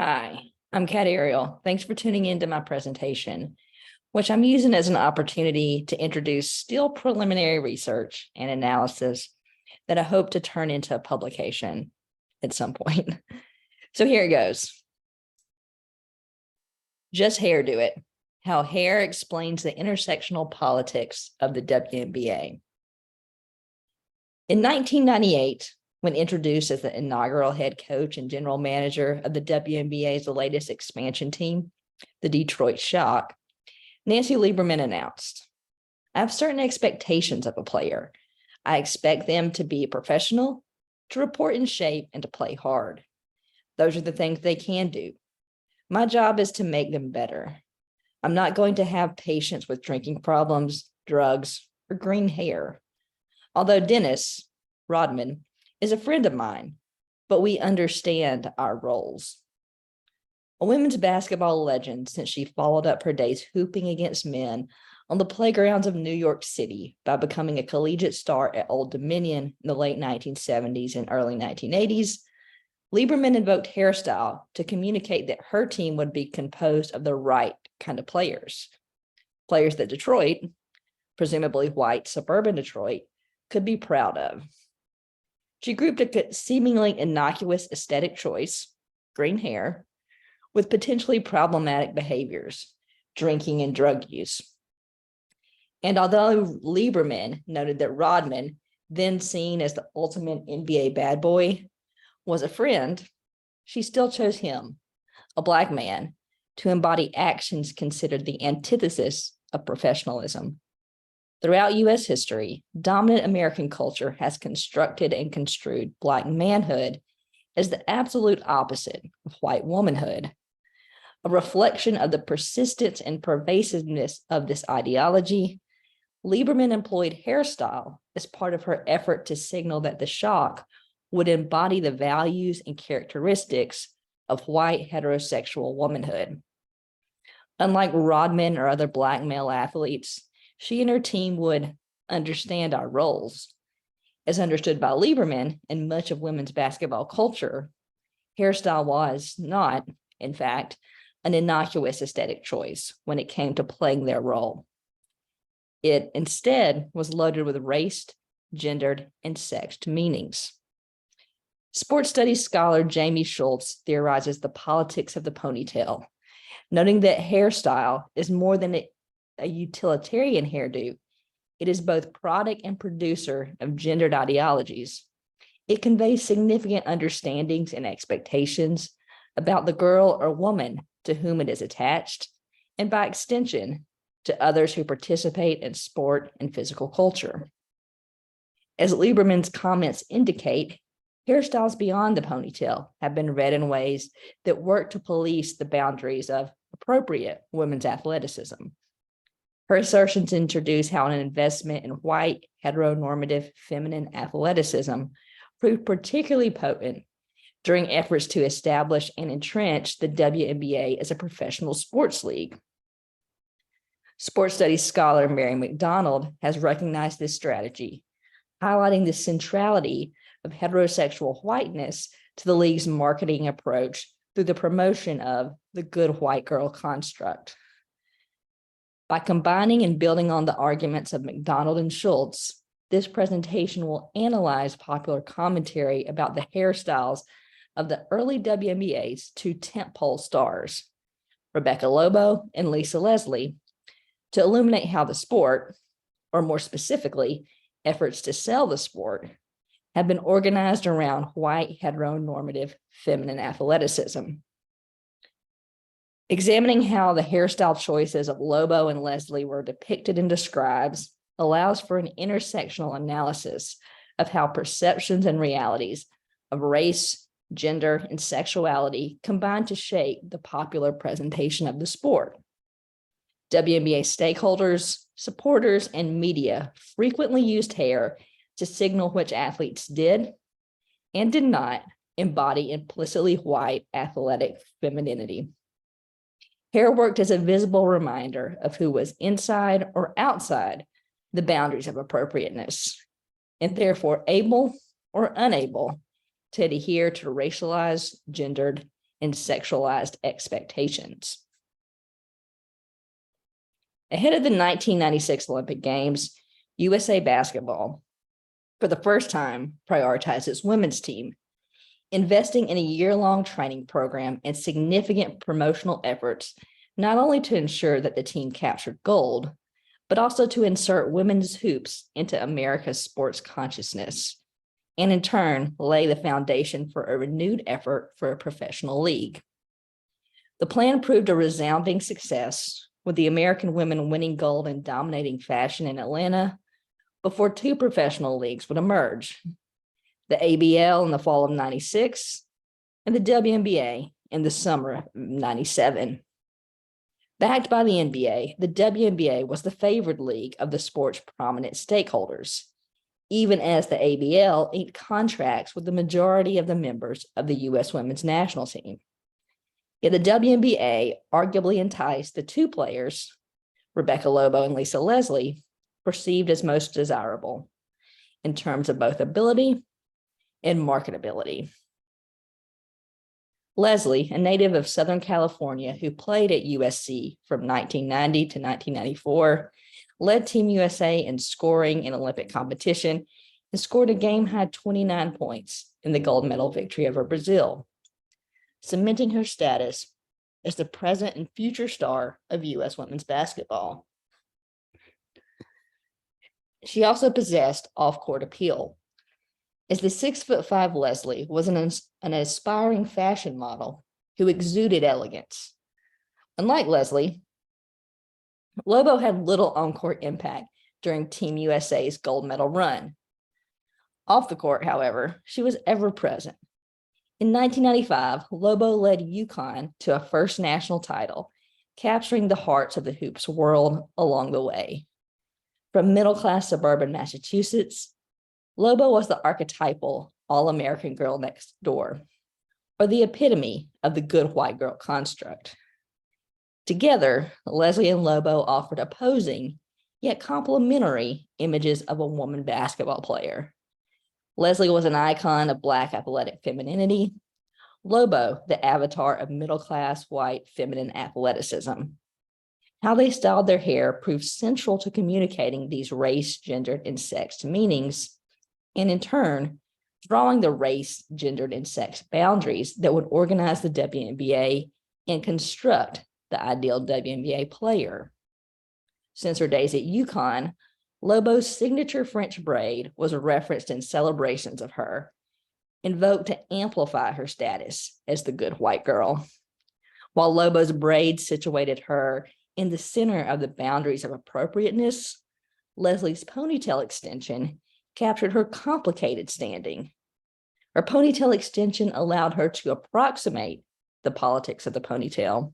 Hi, I'm Ariail. Thanks for tuning into my presentation, which I'm using as an opportunity to introduce still preliminary research and analysis that I hope to turn into a publication at some point. So here it goes. Just Hair Do It, How Hair Explains the Intersectional Politics of the WNBA. In 1998, when introduced as the inaugural head coach and general manager of the WNBA's latest expansion team, the Detroit Shock, Nancy Lieberman announced, "I have certain expectations of a player. I expect them to be a professional, to report in shape, and to play hard. Those are the things they can do. My job is to make them better. I'm not going to have patients with drinking problems, drugs, or green hair. Although Dennis Rodman is a friend of mine, but we understand our roles." A women's basketball legend since she followed up her days hooping against men on the playgrounds of New York City by becoming a collegiate star at Old Dominion in the late 1970s and early 1980s, Lieberman invoked hairstyle to communicate that her team would be composed of the right kind of players. Players that Detroit, presumably white suburban Detroit, could be proud of. She grouped a seemingly innocuous aesthetic choice, green hair, with potentially problematic behaviors, drinking and drug use. And although Lieberman noted that Rodman, then seen as the ultimate NBA bad boy, was a friend, she still chose him, a Black man, to embody actions considered the antithesis of professionalism. Throughout U.S. history, dominant American culture has constructed and construed Black manhood as the absolute opposite of white womanhood. A reflection of the persistence and pervasiveness of this ideology, Lieberman employed hairstyle as part of her effort to signal that the Shock would embody the values and characteristics of white heterosexual womanhood. Unlike Rodman or other Black male athletes, she and her team would understand our roles. As understood by Lieberman and much of women's basketball culture, hairstyle was not, in fact, an innocuous aesthetic choice when it came to playing their role. It instead was loaded with raced, gendered, and sexed meanings. Sports studies scholar Jamie Schultz theorizes the politics of the ponytail, noting that hairstyle is more than a utilitarian hairdo. It is both product and producer of gendered ideologies. It conveys significant understandings and expectations about the girl or woman to whom it is attached, and by extension, to others who participate in sport and physical culture. As Lieberman's comments indicate, hairstyles beyond the ponytail have been read in ways that work to police the boundaries of appropriate women's athleticism. Her assertions introduce how an investment in white, heteronormative, feminine athleticism proved particularly potent during efforts to establish and entrench the WNBA as a professional sports league. Sports studies scholar Mary McDonald has recognized this strategy, highlighting the centrality of heterosexual whiteness to the league's marketing approach through the promotion of the good white girl construct. By combining and building on the arguments of McDonald and Schultz, this presentation will analyze popular commentary about the hairstyles of the early WNBA's two tentpole stars, Rebecca Lobo and Lisa Leslie, to illuminate how the sport, or more specifically, efforts to sell the sport, have been organized around white heteronormative feminine athleticism. Examining how the hairstyle choices of Lobo and Leslie were depicted and described allows for an intersectional analysis of how perceptions and realities of race, gender, and sexuality combine to shape the popular presentation of the sport. WNBA stakeholders, supporters, and media frequently used hair to signal which athletes did and did not embody implicitly white athletic femininity. Hair worked as a visible reminder of who was inside or outside the boundaries of appropriateness, and therefore able or unable to adhere to racialized, gendered, and sexualized expectations. Ahead of the 1996 Olympic Games, USA Basketball, for the first time, prioritized its women's team, investing in a year-long training program and significant promotional efforts, not only to ensure that the team captured gold, but also to insert women's hoops into America's sports consciousness, and in turn, lay the foundation for a renewed effort for a professional league. The plan proved a resounding success, with the American women winning gold in dominating fashion in Atlanta before two professional leagues would emerge: the ABL in the fall of '96 and the WNBA in the summer of '97. Backed by the NBA, the WNBA was the favored league of the sport's prominent stakeholders, even as the ABL inked contracts with the majority of the members of the U.S. women's national team. Yet the WNBA arguably enticed the two players, Rebecca Lobo and Lisa Leslie, perceived as most desirable in terms of both ability and marketability. Leslie, a native of Southern California who played at USC from 1990 to 1994, led Team USA in scoring in Olympic competition and scored a game-high 29 points in the gold medal victory over Brazil, cementing her status as the present and future star of U.S. women's basketball. She also possessed off-court appeal, as the 6'5" Leslie was an aspiring fashion model who exuded elegance. Unlike Leslie, Lobo had little on-court impact during Team USA's gold medal run. Off the court, however, she was ever present. In 1995, Lobo led UConn to a first national title, capturing the hearts of the hoops world along the way. From middle-class suburban Massachusetts, Lobo was the archetypal all-American girl next door, or the epitome of the good white girl construct. Together, Leslie and Lobo offered opposing, yet complementary images of a woman basketball player. Leslie was an icon of Black athletic femininity, Lobo the avatar of middle-class white feminine athleticism. How they styled their hair proved central to communicating these race, gendered, and sex meanings, and in turn, drawing the race, gendered, and sex boundaries that would organize the WNBA and construct the ideal WNBA player. Since her days at UConn, Lobo's signature French braid was referenced in celebrations of her, invoked to amplify her status as the good white girl. While Lobo's braid situated her in the center of the boundaries of appropriateness, Leslie's ponytail extension captured her complicated standing. Her ponytail extension allowed her to approximate the politics of the ponytail.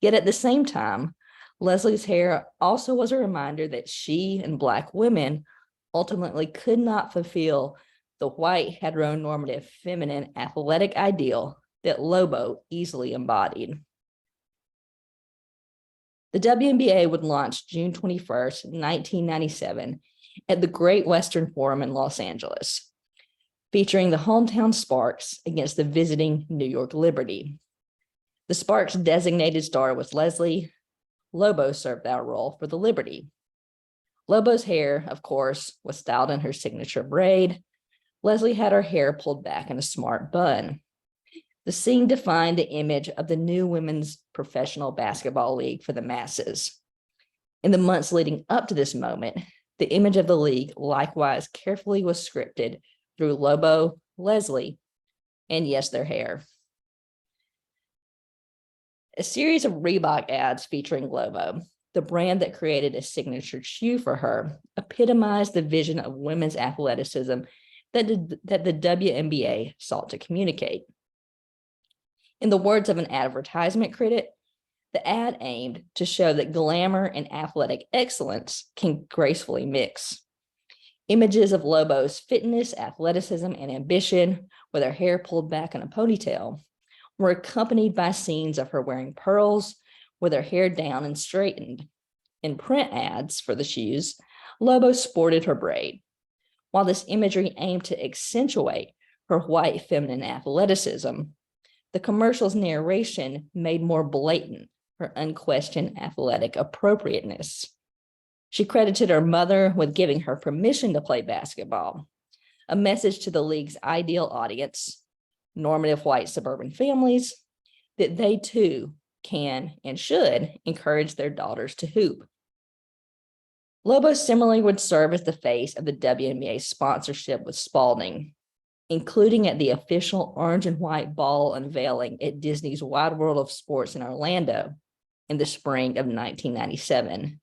Yet at the same time, Leslie's hair also was a reminder that she and Black women ultimately could not fulfill the white heteronormative feminine athletic ideal that Lobo easily embodied. The WNBA would launch June 21st, 1997 at the Great Western Forum in Los Angeles, featuring the hometown Sparks against the visiting New York Liberty. The Sparks' designated star was Leslie. Lobo served that role for the Liberty. Lobo's hair, of course, was styled in her signature braid. Leslie had her hair pulled back in a smart bun. The scene defined the image of the new women's professional basketball league for the masses. In the months leading up to this moment, the image of the league likewise carefully was scripted through Lobo, Leslie, and yes, their hair. A series of Reebok ads featuring Lobo, the brand that created a signature shoe for her, epitomized the vision of women's athleticism that the WNBA sought to communicate. In the words of an advertisement critic, the ad aimed to show that glamour and athletic excellence can gracefully mix. Images of Lobo's fitness, athleticism, and ambition, with her hair pulled back in a ponytail, were accompanied by scenes of her wearing pearls, with her hair down and straightened. In print ads for the shoes, Lobo sported her braid. While this imagery aimed to accentuate her white feminine athleticism, the commercial's narration made more blatant her unquestioned athletic appropriateness. She credited her mother with giving her permission to play basketball, a message to the league's ideal audience, normative white suburban families, that they too can and should encourage their daughters to hoop. Lobo similarly would serve as the face of the WNBA's sponsorship with Spalding, including at the official orange and white ball unveiling at Disney's Wide World of Sports in Orlando in the spring of 1997.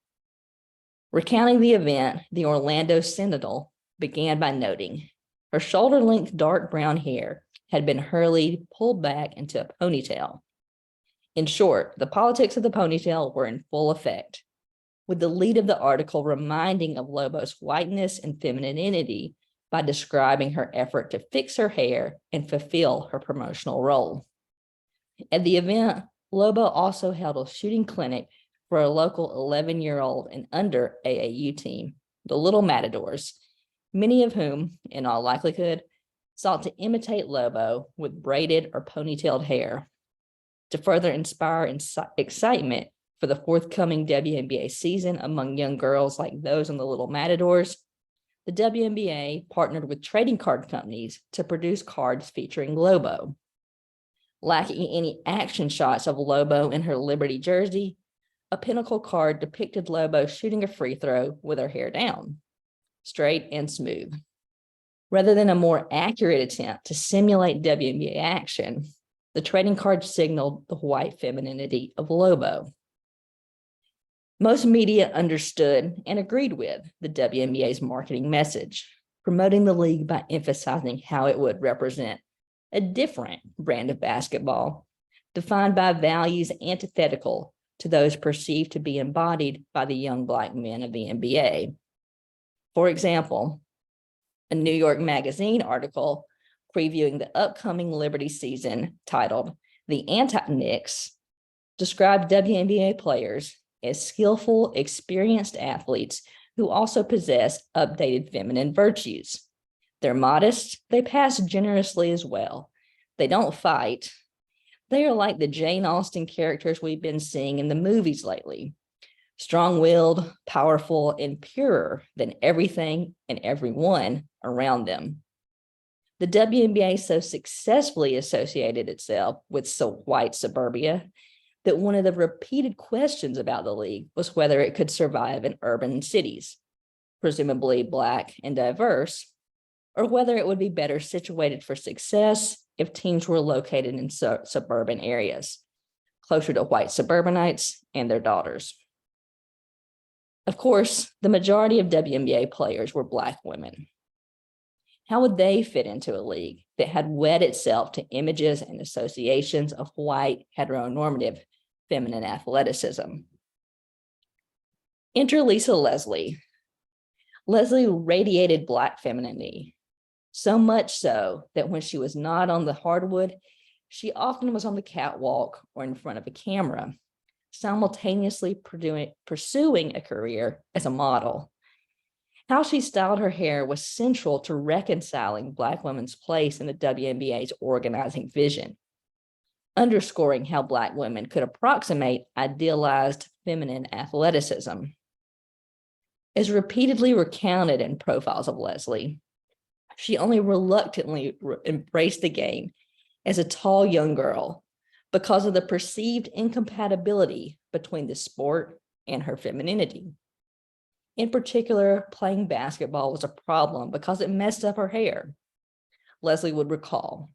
Recounting the event, the Orlando Sentinel began by noting her shoulder-length dark brown hair had been hurriedly pulled back into a ponytail. In short, the politics of the ponytail were in full effect, with the lead of the article reminding of Lobo's whiteness and femininity by describing her effort to fix her hair and fulfill her promotional role. At the event, Lobo also held a shooting clinic for a local 11-year-old and under AAU team, the Little Matadors, many of whom, in all likelihood, sought to imitate Lobo with braided or ponytailed hair. To further inspire excitement for the forthcoming WNBA season among young girls like those on the Little Matadors, the WNBA partnered with trading card companies to produce cards featuring Lobo. Lacking any action shots of Lobo in her Liberty jersey, a pinnacle card depicted Lobo shooting a free throw with her hair down, straight and smooth. Rather than a more accurate attempt to simulate WNBA action, the trading card signaled the white femininity of Lobo. Most media understood and agreed with the WNBA's marketing message, promoting the league by emphasizing how it would represent a different brand of basketball, defined by values antithetical to those perceived to be embodied by the young Black men of the NBA. For example, a New York Magazine article previewing the upcoming Liberty season titled "The Anti-Knicks" described WNBA players as skillful, experienced athletes who also possess updated feminine virtues. They're modest, they pass generously as well. They don't fight. They are like the Jane Austen characters we've been seeing in the movies lately, strong-willed, powerful, and purer than everything and everyone around them. The WNBA so successfully associated itself with white suburbia that one of the repeated questions about the league was whether it could survive in urban cities, presumably Black and diverse, or whether it would be better situated for success if teams were located in suburban areas, closer to white suburbanites and their daughters. Of course, the majority of WNBA players were Black women. How would they fit into a league that had wed itself to images and associations of white, heteronormative, feminine athleticism? Enter Lisa Leslie. Leslie radiated Black femininity, so much so that when she was not on the hardwood, she often was on the catwalk or in front of a camera, simultaneously pursuing a career as a model. How she styled her hair was central to reconciling Black women's place in the WNBA's organizing vision, underscoring how Black women could approximate idealized feminine athleticism. As repeatedly recounted in profiles of Leslie, she only reluctantly embraced the game as a tall young girl because of the perceived incompatibility between the sport and her femininity. In particular, playing basketball was a problem because it messed up her hair. Leslie would recall,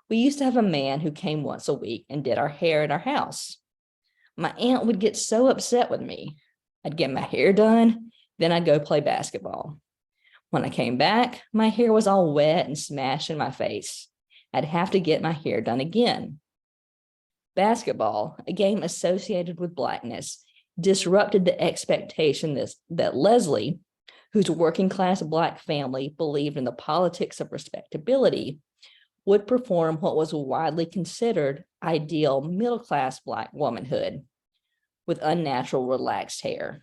"We used to have a man who came once a week and did our hair at our house. My aunt would get so upset with me. I'd get my hair done, then I'd go play basketball. When I came back, my hair was all wet and smashed in my face. I'd have to get my hair done again." Basketball, a game associated with Blackness, disrupted the expectation that Leslie, whose working class Black family believed in the politics of respectability, would perform what was widely considered ideal middle-class Black womanhood with unnatural relaxed hair.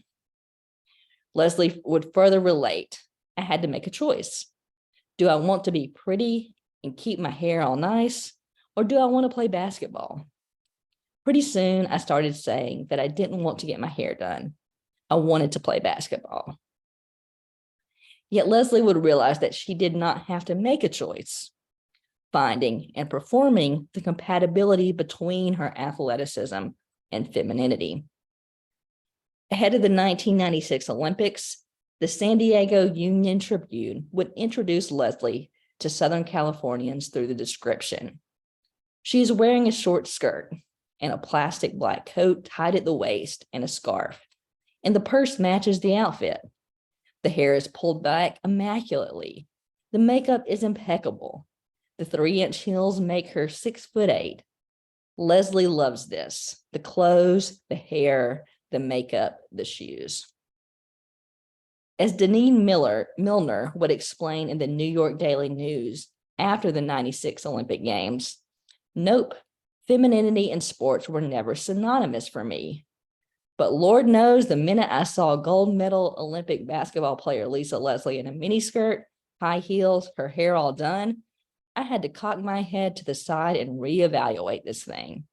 Leslie would further relate, "I had to make a choice. Do I want to be pretty and keep my hair all nice, or do I want to play basketball? Pretty soon, I started saying that I didn't want to get my hair done. I wanted to play basketball. Yet Leslie would realize that she did not have to make a choice, finding and performing the compatibility between her athleticism and femininity. Ahead of the 1996 Olympics, the San Diego Union Tribune would introduce Leslie to Southern Californians through the description. She is wearing a short skirt and a plastic black coat tied at the waist and a scarf, and the purse matches the outfit. The hair is pulled back immaculately. The makeup is impeccable. The 3-inch heels make her 6'8". Leslie loves this: the clothes, the hair, the makeup, the shoes. As Deneen Milner would explain in the New York Daily News after the 96 Olympic Games, nope, femininity in sports were never synonymous for me. But Lord knows the minute I saw gold medal Olympic basketball player Lisa Leslie in a miniskirt, high heels, her hair all done, I had to cock my head to the side and reevaluate this thing.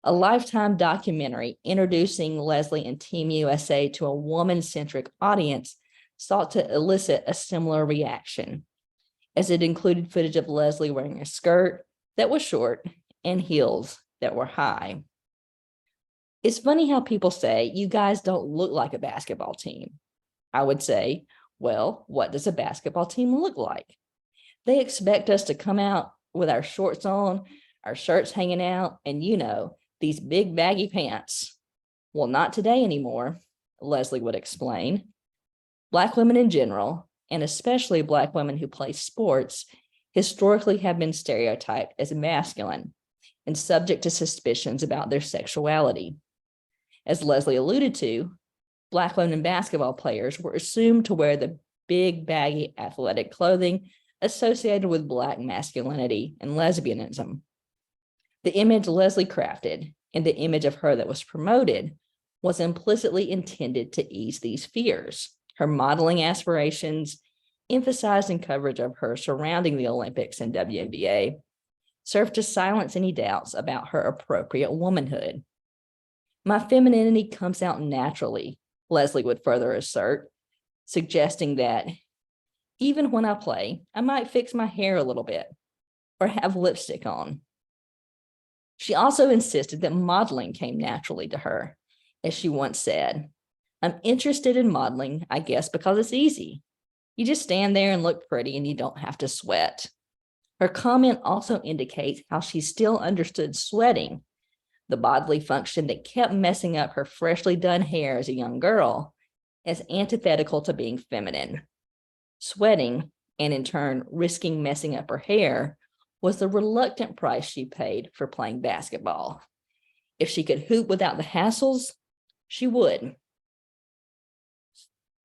A Lifetime documentary introducing Leslie and Team USA to a woman-centric audience sought to elicit a similar reaction, as it included footage of Leslie wearing a skirt that was short and heels that were high. It's funny how people say, you guys don't look like a basketball team. I would say, well, what does a basketball team look like? They expect us to come out with our shorts on, our shirts hanging out, and these big baggy pants. Well, not today anymore, Leslie would explain. Black women in general, and especially Black women who play sports, historically have been stereotyped as masculine and subject to suspicions about their sexuality. As Leslie alluded to, Black women basketball players were assumed to wear the big, baggy athletic clothing associated with Black masculinity and lesbianism. The image Leslie crafted and the image of her that was promoted was implicitly intended to ease these fears. Her modeling aspirations, emphasized in coverage of her surrounding the Olympics and WNBA, served to silence any doubts about her appropriate womanhood. My femininity comes out naturally, Leslie would further assert, suggesting that even when I play, I might fix my hair a little bit or have lipstick on. She also insisted that modeling came naturally to her, as she once said, I'm interested in modeling, I guess, because it's easy. You just stand there and look pretty and you don't have to sweat. Her comment also indicates how she still understood sweating, the bodily function that kept messing up her freshly done hair as a young girl, as antithetical to being feminine. Sweating, and in turn risking messing up her hair, was the reluctant price she paid for playing basketball. If she could hoop without the hassles, she would.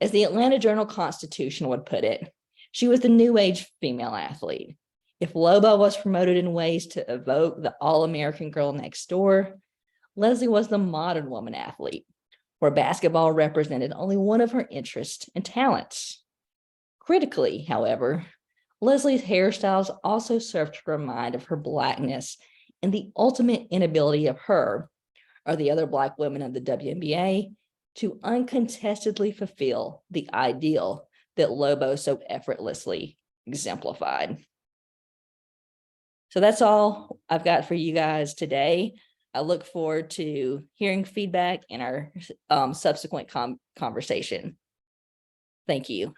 As the Atlanta Journal-Constitution would put it, she was the new age female athlete. If Lobo was promoted in ways to evoke the all-American girl next door, Leslie was the modern woman athlete, where basketball represented only one of her interests and talents. Critically, however, Leslie's hairstyles also served to remind of her Blackness and the ultimate inability of her, or the other Black women of the WNBA, to uncontestedly fulfill the ideal that Lobo so effortlessly exemplified. So that's all I've got for you guys today. I look forward to hearing feedback in our subsequent conversation. Thank you.